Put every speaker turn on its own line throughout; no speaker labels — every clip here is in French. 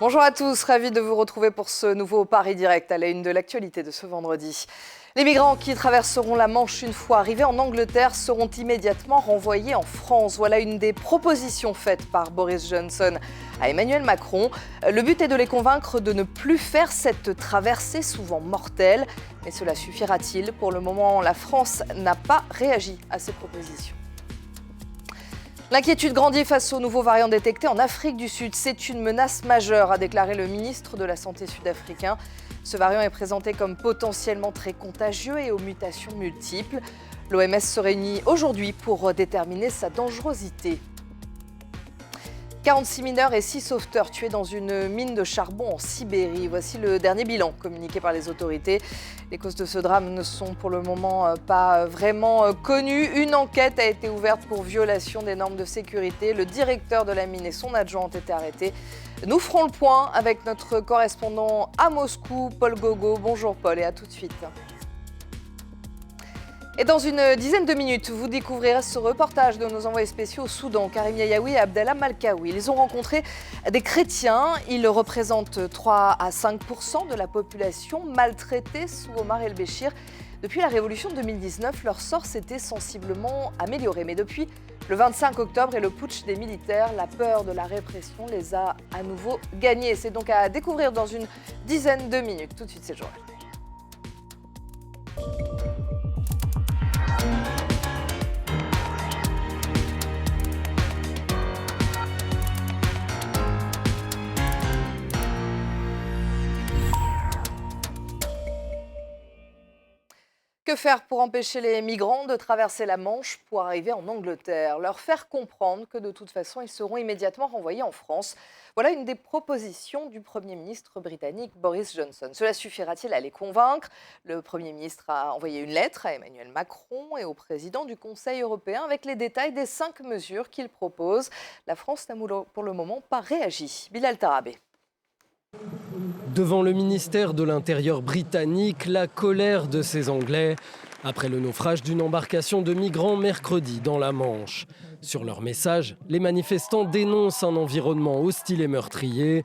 Bonjour à tous, ravi de vous retrouver pour ce nouveau Paris Direct à la une de l'actualité de ce vendredi. Les migrants qui traverseront la Manche une fois arrivés en Angleterre seront immédiatement renvoyés en France. Voilà une des propositions faites par Boris Johnson à Emmanuel Macron. Le but est de les convaincre de ne plus faire cette traversée souvent mortelle. Mais cela suffira-t-il? Pour le moment, la France n'a pas réagi à ces propositions. L'inquiétude grandit face aux nouveaux variants détectés en Afrique du Sud. C'est une menace majeure, a déclaré le ministre de la Santé sud-africain. Ce variant est présenté comme potentiellement très contagieux et aux mutations multiples. L'OMS se réunit aujourd'hui pour déterminer sa dangerosité. 46 mineurs et 6 sauveteurs tués dans une mine de charbon en Sibérie. Voici le dernier bilan communiqué par les autorités. Les causes de ce drame ne sont pour le moment pas vraiment connues. Une enquête a été ouverte pour violation des normes de sécurité. Le directeur de la mine et son adjoint ont été arrêtés. Nous ferons le point avec notre correspondant à Moscou, Paul Gogo. Bonjour Paul et à tout de suite. Et dans une dizaine de minutes, vous découvrirez ce reportage de nos envoyés spéciaux au Soudan, Karim Yayaoui et Abdallah Malkaoui. Ils ont rencontré des chrétiens. Ils représentent 3 à 5% de la population maltraitée sous Omar el-Béchir. Depuis la révolution de 2019, leur sort s'était sensiblement amélioré. Mais depuis le 25 octobre et le putsch des militaires, la peur de la répression les a à nouveau gagnés. C'est donc à découvrir dans une dizaine de minutes. Tout de suite, c'est Joël. Que faire pour empêcher les migrants de traverser la Manche pour arriver en Angleterre? Leur faire comprendre que de toute façon, ils seront immédiatement renvoyés en France. Voilà une des propositions du Premier ministre britannique Boris Johnson. Cela suffira-t-il à les convaincre? Le Premier ministre a envoyé une lettre à Emmanuel Macron et au président du Conseil européen avec les détails des 5 mesures qu'il propose. La France n'a pour le moment pas réagi. Bilal Tarabé.
Devant le ministère de l'Intérieur britannique, la colère de ces Anglais après le naufrage d'une embarcation de migrants mercredi dans la Manche. Sur leur message, les manifestants dénoncent un environnement hostile et meurtrier,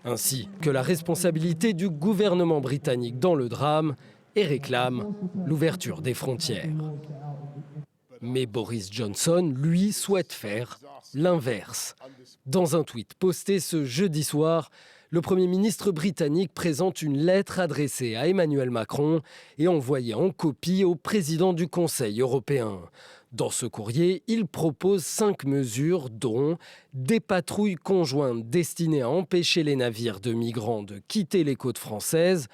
ainsi que la responsabilité du gouvernement britannique dans le drame et réclament l'ouverture des frontières. Mais Boris Johnson, lui, souhaite faire l'inverse. Dans un tweet posté ce jeudi soir, le Premier ministre britannique présente une lettre adressée à Emmanuel Macron et envoyée en copie au président du Conseil européen. Dans ce courrier, il propose 5 mesures dont des patrouilles conjointes destinées à empêcher les navires de migrants de quitter les côtes françaises,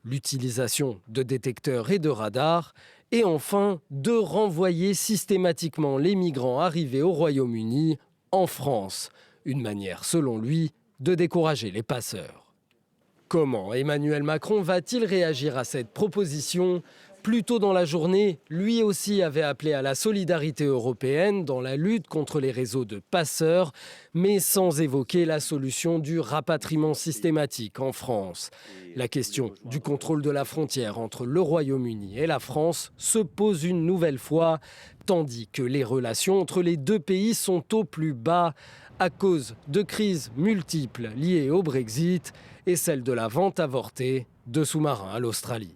l'utilisation de détecteurs et de radars, et enfin de renvoyer systématiquement les migrants arrivés au Royaume-Uni en France. Une manière, selon lui, de décourager les passeurs. Comment Emmanuel Macron va-t-il réagir à cette proposition? Plus tôt dans la journée, lui aussi avait appelé à la solidarité européenne dans la lutte contre les réseaux de passeurs, mais sans évoquer la solution du rapatriement systématique en France. La question du contrôle de la frontière entre le Royaume-Uni et la France se pose une nouvelle fois, tandis que les relations entre les deux pays sont au plus bas à cause de crises multiples liées au Brexit et celle de la vente avortée de sous-marins à l'Australie.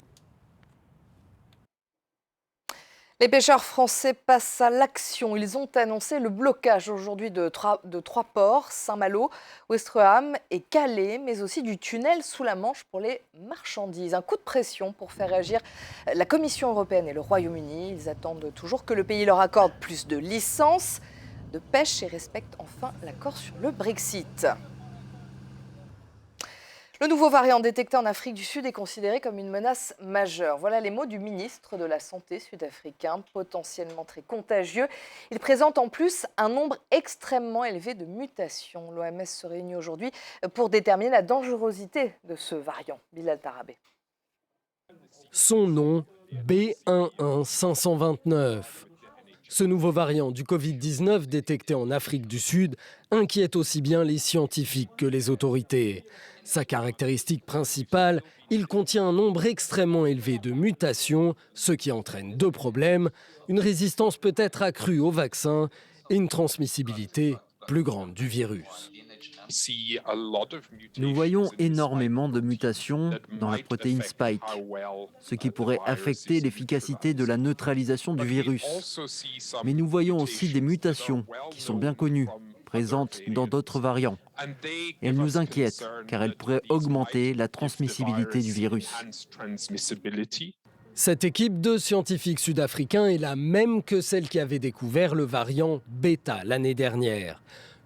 Les pêcheurs français passent à l'action. Ils ont annoncé le blocage aujourd'hui de 3 ports, Saint-Malo, Ouistreham et Calais, mais aussi du tunnel sous la Manche pour les marchandises. Un coup de pression pour faire réagir la Commission européenne et le Royaume-Uni. Ils attendent toujours que le pays leur accorde plus de licences de pêche et respecte enfin l'accord sur le Brexit. Le nouveau variant détecté en Afrique du Sud est considéré comme une menace majeure. Voilà les mots du ministre de la Santé sud-africain, potentiellement très contagieux. Il présente en plus un nombre extrêmement élevé de mutations. L'OMS se réunit aujourd'hui pour déterminer la dangerosité de ce variant. Bilal Tarabé.
Son nom, B11529. Ce nouveau variant du Covid-19 détecté en Afrique du Sud inquiète aussi bien les scientifiques que les autorités. Sa caractéristique principale, il contient un nombre extrêmement élevé de mutations, ce qui entraîne 2 problèmes, une résistance peut-être accrue au vaccin et une transmissibilité plus grande du virus.
Nous voyons énormément de mutations dans la protéine Spike, ce qui pourrait affecter l'efficacité de la neutralisation du virus. Mais nous voyons aussi des mutations qui sont bien connues, présentes dans d'autres variants. Et elles nous inquiètent car elles pourraient augmenter la transmissibilité du virus.
Cette équipe de scientifiques sud-africains est la même que celle qui avait découvert le variant Beta l'année dernière.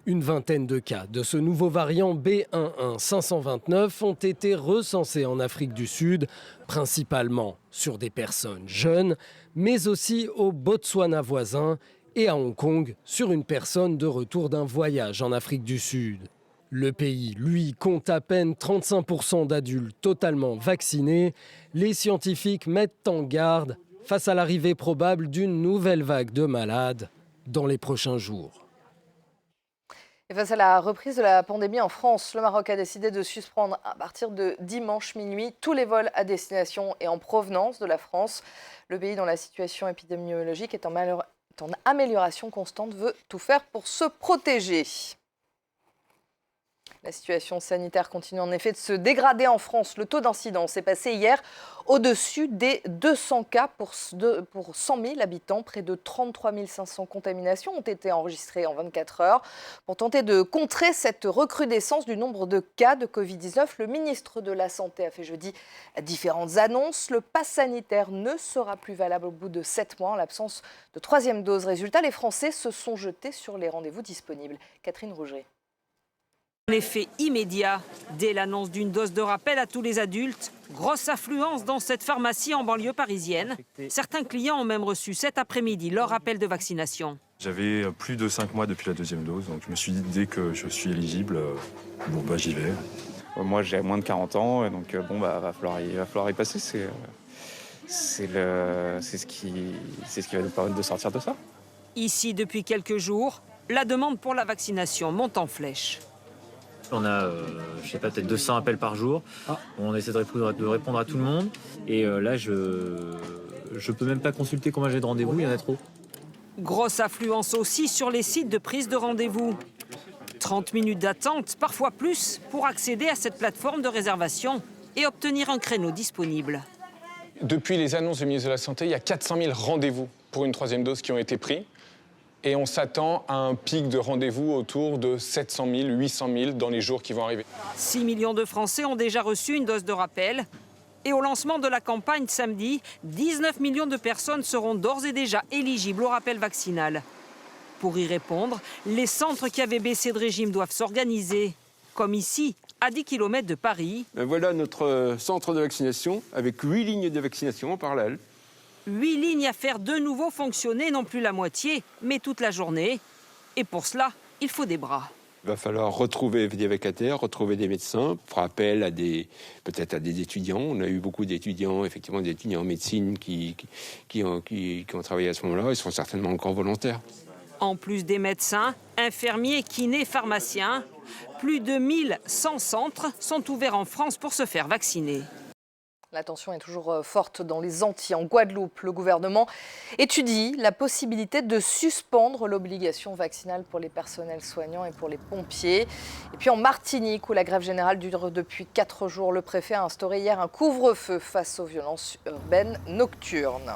Une vingtaine de cas de ce nouveau variant B11529 ont été recensés en Afrique du Sud, principalement sur des personnes jeunes, mais aussi au Botswana voisin et à Hong Kong sur une personne de retour d'un voyage en Afrique du Sud. Le pays, lui, compte à peine 35% d'adultes totalement vaccinés. Les scientifiques mettent en garde face à l'arrivée probable d'une nouvelle vague de malades dans les prochains jours.
Et face à la reprise de la pandémie en France, le Maroc a décidé de suspendre à partir de dimanche minuit tous les vols à destination et en provenance de la France. Le pays dont la situation épidémiologique est en amélioration constante veut tout faire pour se protéger. La situation sanitaire continue en effet de se dégrader en France. Le taux d'incidence est passé hier au-dessus des 200 cas pour 100 000 habitants. Près de 33 500 contaminations ont été enregistrées en 24 heures. Pour tenter de contrer cette recrudescence du nombre de cas de Covid-19, le ministre de la Santé a fait jeudi différentes annonces. Le pass sanitaire ne sera plus valable au bout de 7 mois en l'absence de troisième dose. Résultat, les Français se sont jetés sur les rendez-vous disponibles. Catherine Rouget.
Un effet immédiat dès l'annonce d'une dose de rappel à tous les adultes. Grosse affluence dans cette pharmacie en banlieue parisienne. Certains clients ont même reçu cet après-midi leur rappel de vaccination.
J'avais plus de 5 mois depuis la deuxième dose, donc je me suis dit dès que je suis éligible, j'y vais.
Moi j'ai moins de 40 ans, donc il va falloir y passer. C'est ce qui va nous permettre de sortir de ça.
Ici, depuis quelques jours, la demande pour la vaccination monte en flèche.
On a, peut-être 200 appels par jour. On essaie de répondre à tout le monde. Et là, je peux même pas consulter combien j'ai de rendez-vous, il y en a trop.
Grosse affluence aussi sur les sites de prise de rendez-vous. 30 minutes d'attente, parfois plus, pour accéder à cette plateforme de réservation et obtenir un créneau disponible.
Depuis les annonces du ministre de la Santé, il y a 400 000 rendez-vous pour une troisième dose qui ont été pris. Et on s'attend à un pic de rendez-vous autour de 700 000, 800 000 dans les jours qui vont arriver.
6 millions de Français ont déjà reçu une dose de rappel. Et au lancement de la campagne samedi, 19 millions de personnes seront d'ores et déjà éligibles au rappel vaccinal. Pour y répondre, les centres qui avaient baissé de régime doivent s'organiser. Comme ici, à 10 km de Paris.
Voilà notre centre de vaccination avec 8 lignes de vaccination en parallèle.
8 lignes à faire de nouveau fonctionner, non plus la moitié, mais toute la journée. Et pour cela, il faut des bras.
Il va falloir retrouver des vacataires, retrouver des médecins, faire appel peut-être à des étudiants. On a eu beaucoup d'étudiants, effectivement des étudiants en médecine qui ont travaillé à ce moment-là. Ils seront certainement encore volontaires.
En plus des médecins, infirmiers, kinés, pharmaciens, plus de 1100 centres sont ouverts en France pour se faire vacciner.
La tension est toujours forte dans les Antilles. En Guadeloupe, le gouvernement étudie la possibilité de suspendre l'obligation vaccinale pour les personnels soignants et pour les pompiers. Et puis en Martinique, où la grève générale dure depuis 4 jours, le préfet a instauré hier un couvre-feu face aux violences urbaines nocturnes.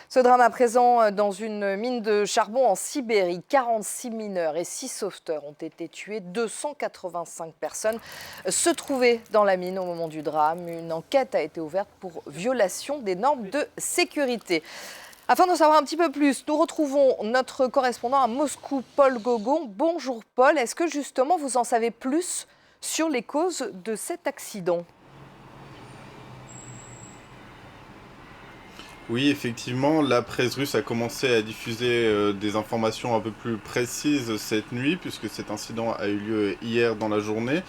Ce drame à présent dans une mine de charbon en Sibérie. 46 mineurs et 6 sauveteurs ont été tués. 285 personnes se trouvaient dans la mine au moment du drame. Une enquête a été ouverte pour violation des normes de sécurité. Afin d'en savoir un petit peu plus, nous retrouvons notre correspondant à Moscou, Paul Gaugon. Bonjour Paul, est-ce que justement vous en savez plus sur les causes de cet accident ?
Oui, effectivement, la presse russe a commencé à diffuser des informations un peu plus précises cette nuit, puisque cet incident a eu lieu hier dans la journée.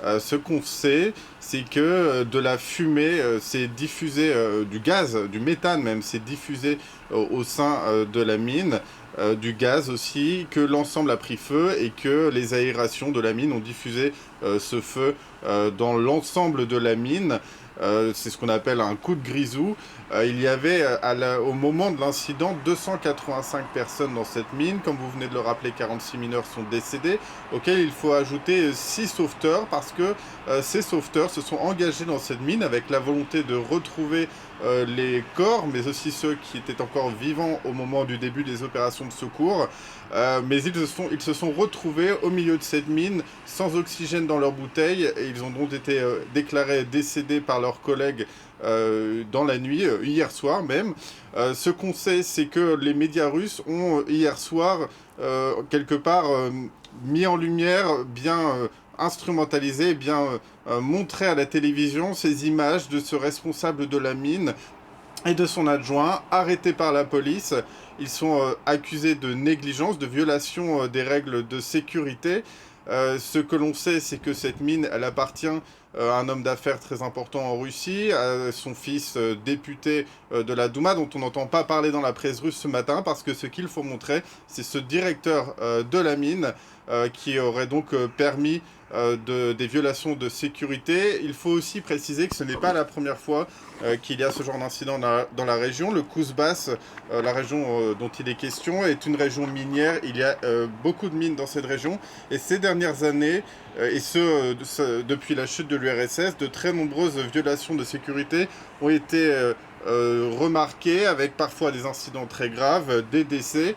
Ce qu'on sait, c'est que de la fumée s'est diffusée, du gaz, du méthane même, s'est diffusé au sein de la mine. du gaz aussi, que l'ensemble a pris feu et que les aérations de la mine ont diffusé ce feu dans l'ensemble de la mine. C'est ce qu'on appelle un coup de grisou. Il y avait au moment de l'incident 285 personnes dans cette mine. Comme vous venez de le rappeler, 46 mineurs sont décédés, auxquels il faut ajouter 6 sauveteurs parce que ces sauveteurs se sont engagés dans cette mine avec la volonté de retrouver les corps, mais aussi ceux qui étaient encore vivants au moment du début des opérations de secours. Mais ils se sont retrouvés au milieu de cette mine sans oxygène dans leurs bouteilles et ils ont donc été déclarés décédés par leurs collègues dans la nuit, hier soir même. Ce qu'on sait, c'est que les médias russes ont hier soir quelque part mis en lumière, bien instrumentalisé, bien montré à la télévision ces images de ce responsable de la mine et de son adjoint arrêtés par la police. Ils sont accusés de négligence, de violation des règles de sécurité. Ce que l'on sait, c'est que cette mine, elle appartient à un homme d'affaires très important en Russie, à son fils député de la Douma, dont on n'entend pas parler dans la presse russe ce matin, parce que ce qu'il faut montrer, c'est ce directeur de la mine qui aurait donc permis des violations de sécurité. Il faut aussi préciser que ce n'est pas la première fois qu'il y a ce genre d'incident dans la région. Le Kouzbas, la région dont il est question, est une région minière. Il y a beaucoup de mines dans cette région. Et ces dernières années, depuis la chute de l'URSS, de très nombreuses violations de sécurité ont été remarquées, avec parfois des incidents très graves, des décès.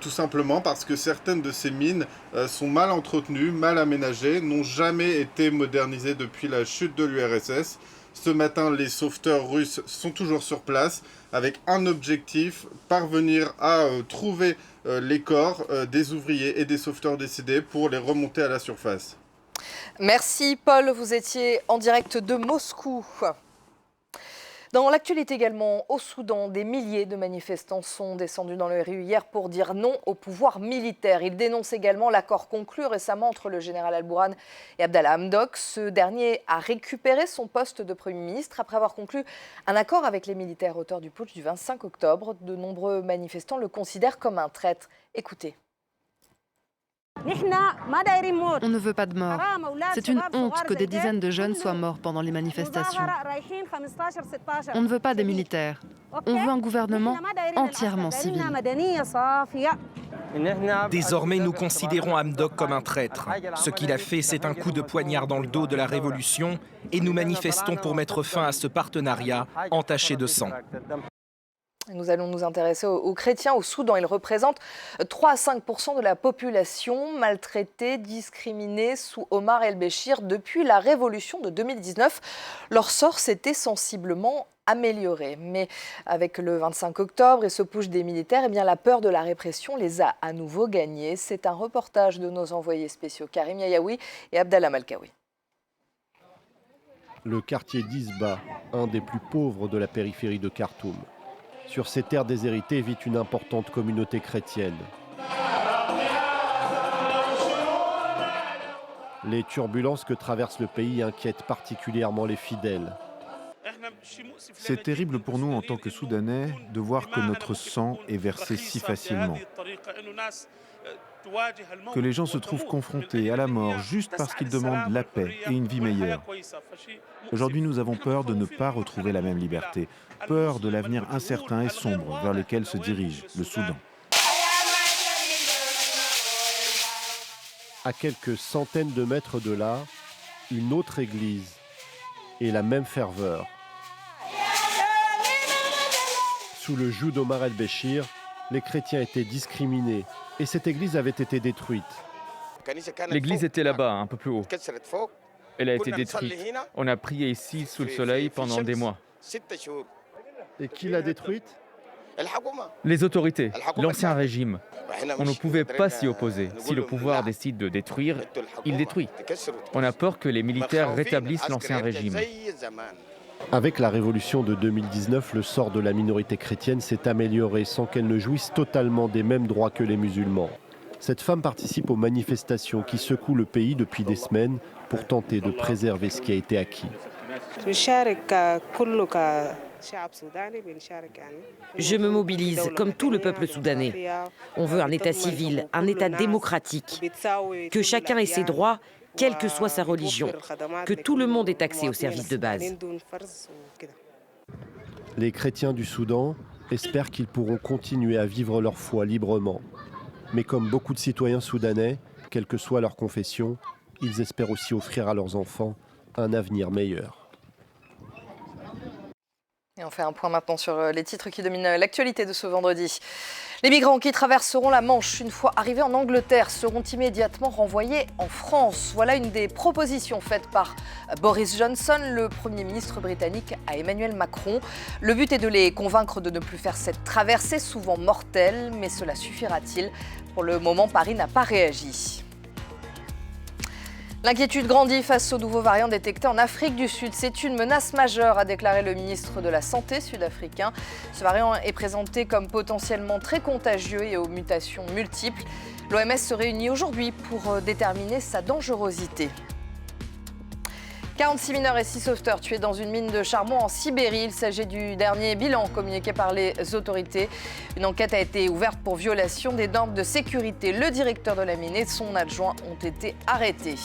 Tout simplement parce que certaines de ces mines sont mal entretenues, mal aménagées, n'ont jamais été modernisées depuis la chute de l'URSS. Ce matin, les sauveteurs russes sont toujours sur place avec un objectif, parvenir à trouver les corps des ouvriers et des sauveteurs décédés pour les remonter à la surface.
Merci Paul, vous étiez en direct de Moscou. Dans l'actualité également, au Soudan, des milliers de manifestants sont descendus dans les rues hier pour dire non au pouvoir militaire. Ils dénoncent également l'accord conclu récemment entre le général Al-Bourhan et Abdallah Hamdok. Ce dernier a récupéré son poste de Premier ministre après avoir conclu un accord avec les militaires auteurs du putsch du 25 octobre. De nombreux manifestants le considèrent comme un traître. Écoutez.
On ne veut pas de mort. C'est une honte que des dizaines de jeunes soient morts pendant les manifestations. On ne veut pas des militaires. On veut un gouvernement entièrement civil.
Désormais, nous considérons Hamdok comme un traître. Ce qu'il a fait, c'est un coup de poignard dans le dos de la révolution et nous manifestons pour mettre fin à ce partenariat entaché de sang.
Nous allons nous intéresser aux chrétiens au Soudan. Ils représentent 3 à 5% de la population maltraitée, discriminée sous Omar el-Béchir depuis la révolution de 2019. Leur sort s'était sensiblement amélioré. Mais avec le 25 octobre et ce push des militaires, eh bien, la peur de la répression les a à nouveau gagnés. C'est un reportage de nos envoyés spéciaux Karim Yayaoui et Abdallah Malkaoui.
Le quartier d'Isba, un des plus pauvres de la périphérie de Khartoum. Sur ces terres déshéritées vit une importante communauté chrétienne. Les turbulences que traverse le pays inquiètent particulièrement les fidèles.
C'est terrible pour nous en tant que Soudanais de voir que notre sang est versé si facilement. Que les gens se trouvent confrontés à la mort juste parce qu'ils demandent la paix et une vie meilleure. Aujourd'hui, nous avons peur de ne pas retrouver la même liberté, peur de l'avenir incertain et sombre vers lequel se dirige le Soudan.
À quelques centaines de mètres de là, une autre église et la même ferveur. Sous le joug d'Omar el-Béchir, les chrétiens étaient discriminés et cette église avait été détruite.
L'église était là-bas, un peu plus haut. Elle a été détruite. On a prié ici sous le soleil pendant des mois.
Et qui l'a détruite?
Les autorités, l'ancien régime. On ne pouvait pas s'y opposer. Si le pouvoir décide de détruire, il détruit. On a peur que les militaires rétablissent l'ancien régime.
Avec la révolution de 2019, le sort de la minorité chrétienne s'est amélioré sans qu'elle ne jouisse totalement des mêmes droits que les musulmans. Cette femme participe aux manifestations qui secouent le pays depuis des semaines pour tenter de préserver ce qui a été acquis.
Je me mobilise comme tout le peuple soudanais. On veut un État civil, un État démocratique, que chacun ait ses droits, quelle que soit sa religion, que tout le monde ait accès aux services de base.
Les chrétiens du Soudan espèrent qu'ils pourront continuer à vivre leur foi librement. Mais comme beaucoup de citoyens soudanais, quelle que soit leur confession, ils espèrent aussi offrir à leurs enfants un avenir meilleur.
Et on fait un point maintenant sur les titres qui dominent l'actualité de ce vendredi. Les migrants qui traverseront la Manche une fois arrivés en Angleterre seront immédiatement renvoyés en France. Voilà une des propositions faites par Boris Johnson, le Premier ministre britannique, à Emmanuel Macron. Le but est de les convaincre de ne plus faire cette traversée souvent mortelle, mais cela suffira-t-il? Pour le moment, Paris n'a pas réagi. L'inquiétude grandit face aux nouveaux variants détectés en Afrique du Sud. C'est une menace majeure, a déclaré le ministre de la Santé sud-africain. Ce variant est présenté comme potentiellement très contagieux et aux mutations multiples. L'OMS se réunit aujourd'hui pour déterminer sa dangerosité. 46 mineurs et 6 sauveteurs tués dans une mine de charbon en Sibérie. Il s'agit du dernier bilan communiqué par les autorités. Une enquête a été ouverte pour violation des normes de sécurité. Le directeur de la mine et son adjoint ont été arrêtés.